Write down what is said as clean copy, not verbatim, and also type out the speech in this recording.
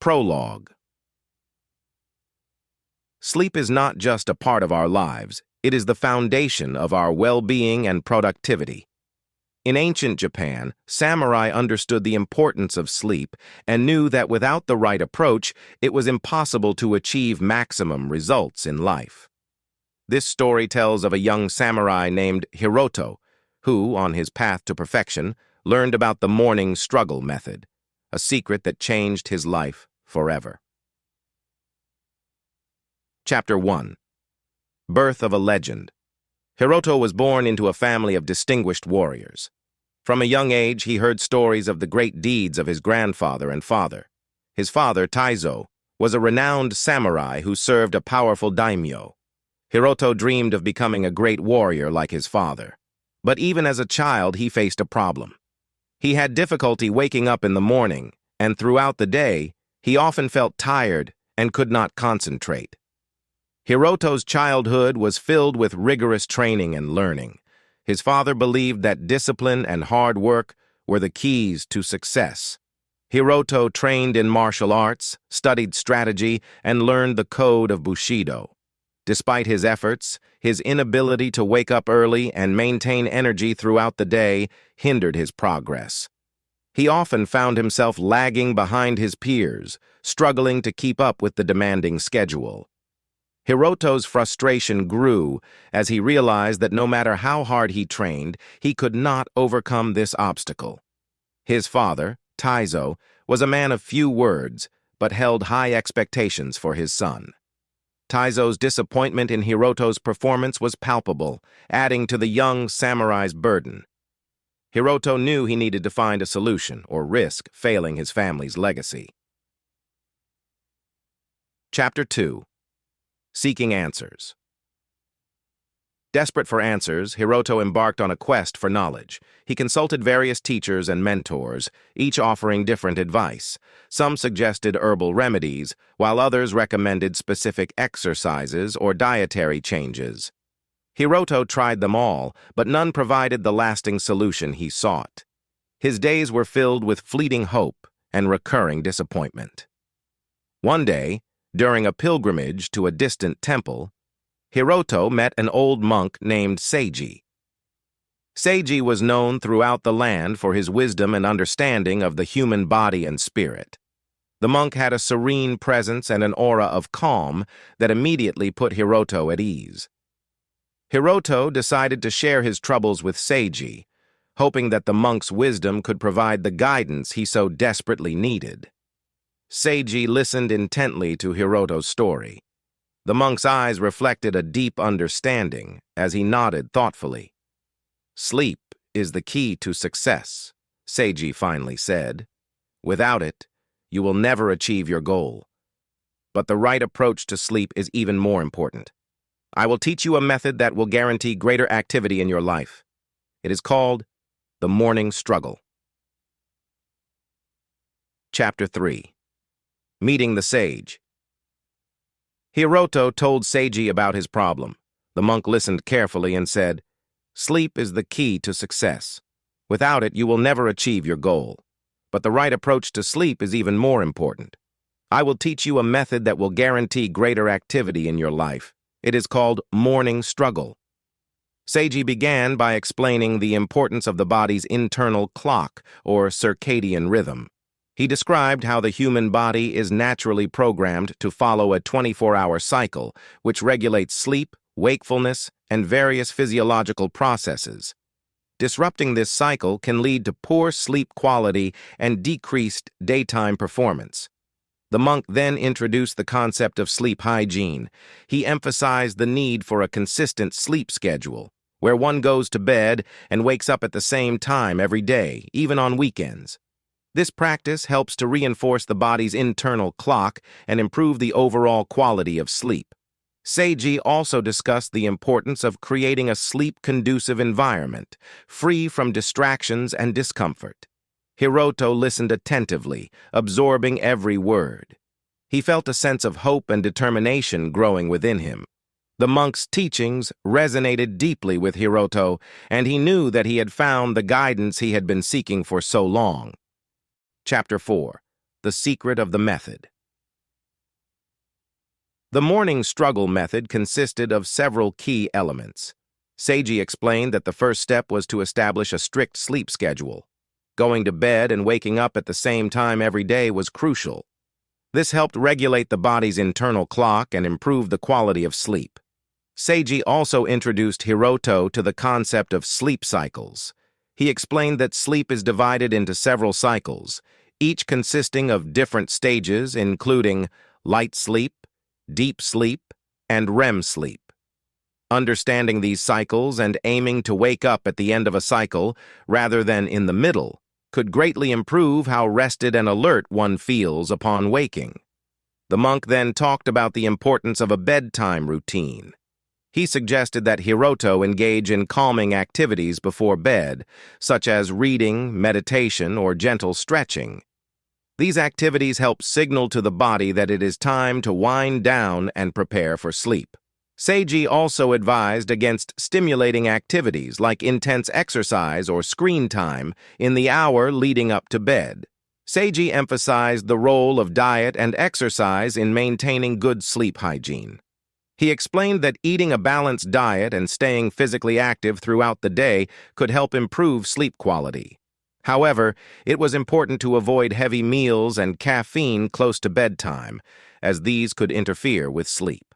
Prologue. Sleep is not just a part of our lives, it is the foundation of our well-being and productivity. In ancient Japan, samurai understood the importance of sleep and knew that without the right approach, it was impossible to achieve maximum results in life. This story tells of a young samurai named Hiroto, who, on his path to perfection, learned about the morning struggle method, a secret that changed his life forever. Chapter 1. Birth of a Legend. Hiroto was born into a family of distinguished warriors. From a young age, he heard stories of the great deeds of his grandfather and father. His father, Taizo, was a renowned samurai who served a powerful daimyo. Hiroto dreamed of becoming a great warrior like his father. But even as a child, he faced a problem. He had difficulty waking up in the morning, and throughout the day, he often felt tired and could not concentrate. Hiroto's childhood was filled with rigorous training and learning. His father believed that discipline and hard work were the keys to success. Hiroto trained in martial arts, studied strategy, and learned the code of Bushido. Despite his efforts, his inability to wake up early and maintain energy throughout the day hindered his progress. He often found himself lagging behind his peers, struggling to keep up with the demanding schedule. Hiroto's frustration grew as he realized that no matter how hard he trained, he could not overcome this obstacle. His father, Taizo, was a man of few words, but held high expectations for his son. Taizo's disappointment in Hiroto's performance was palpable, adding to the young samurai's burden. Hiroto knew he needed to find a solution or risk failing his family's legacy. Chapter 2. Seeking Answers. Desperate for answers, Hiroto embarked on a quest for knowledge. He consulted various teachers and mentors, each offering different advice. Some suggested herbal remedies, while others recommended specific exercises or dietary changes. Hiroto tried them all, but none provided the lasting solution he sought. His days were filled with fleeting hope and recurring disappointment. One day, during a pilgrimage to a distant temple, Hiroto met an old monk named Seiji. Seiji was known throughout the land for his wisdom and understanding of the human body and spirit. The monk had a serene presence and an aura of calm that immediately put Hiroto at ease. Hiroto decided to share his troubles with Seiji, hoping that the monk's wisdom could provide the guidance he so desperately needed. Seiji listened intently to Hiroto's story. The monk's eyes reflected a deep understanding as he nodded thoughtfully. "Sleep is the key to success," Seiji finally said. "Without it, you will never achieve your goal. But the right approach to sleep is even more important. I will teach you a method that will guarantee greater activity in your life. It is called the morning struggle." Chapter 3. Meeting the Sage. Hiroto told Seiji about his problem. The monk listened carefully and said, "Sleep is the key to success. Without it, you will never achieve your goal. But the right approach to sleep is even more important. I will teach you a method that will guarantee greater activity in your life. It is called morning struggle." Seiji began by explaining the importance of the body's internal clock, or circadian rhythm. He described how the human body is naturally programmed to follow a 24-hour cycle, which regulates sleep, wakefulness, and various physiological processes. Disrupting this cycle can lead to poor sleep quality and decreased daytime performance. The monk then introduced the concept of sleep hygiene. He emphasized the need for a consistent sleep schedule, where one goes to bed and wakes up at the same time every day, even on weekends. This practice helps to reinforce the body's internal clock and improve the overall quality of sleep. Seiji also discussed the importance of creating a sleep-conducive environment, free from distractions and discomfort. Hiroto listened attentively, absorbing every word. He felt a sense of hope and determination growing within him. The monk's teachings resonated deeply with Hiroto, and he knew that he had found the guidance he had been seeking for so long. Chapter 4. the secret of the method. The morning struggle method consisted of several key elements. Seiji explained that the first step was to establish a strict sleep schedule. Going to bed and waking up at the same time every day was crucial. This helped regulate the body's internal clock and improve the quality of sleep. Seiji also introduced Hiroto to the concept of sleep cycles. He explained that sleep is divided into several cycles, each consisting of different stages including light sleep, deep sleep, and REM sleep. Understanding these cycles and aiming to wake up at the end of a cycle rather than in the middle could greatly improve how rested and alert one feels upon waking. The monk then talked about the importance of a bedtime routine. He suggested that Hiroto engage in calming activities before bed, such as reading, meditation, or gentle stretching. These activities help signal to the body that it is time to wind down and prepare for sleep. Seiji also advised against stimulating activities like intense exercise or screen time in the hour leading up to bed. Seiji emphasized the role of diet and exercise in maintaining good sleep hygiene. He explained that eating a balanced diet and staying physically active throughout the day could help improve sleep quality. However, it was important to avoid heavy meals and caffeine close to bedtime, as these could interfere with sleep.